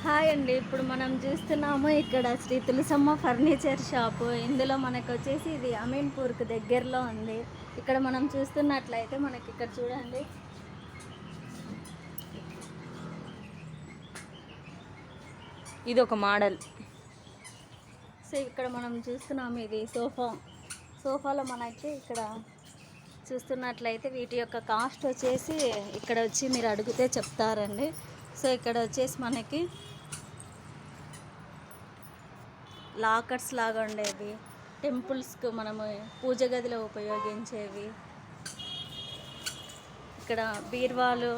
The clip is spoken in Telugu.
హాయ్ అండి. ఇప్పుడు మనం చూస్తున్నాము ఇక్కడ శ్రీ తులసమ్మ ఫర్నిచర్ షాపు. ఇందులో మనకు వచ్చేసి ఇది అమీన్పూర్కి దగ్గరలో ఉంది. ఇక్కడ మనం చూస్తున్నట్లయితే మనకి ఇక్కడ చూడండి, ఇది ఒక మోడల్. సో ఇక్కడ మనం చూస్తున్నాము ఇది సోఫాలో మనకి ఇక్కడ చూస్తున్నట్లయితే వీటి యొక్క కాస్ట్ వచ్చేసి ఇక్కడ వచ్చి మీరు అడిగితే చెప్తారండి. సో ఇక్కడ వచ్చేసి మనకి లాకర్స్ లాగా ఉండేవి, టెంపుల్స్కి మనము పూజ గదిలో ఉపయోగించేవి, ఇక్కడ బీర్వాలు,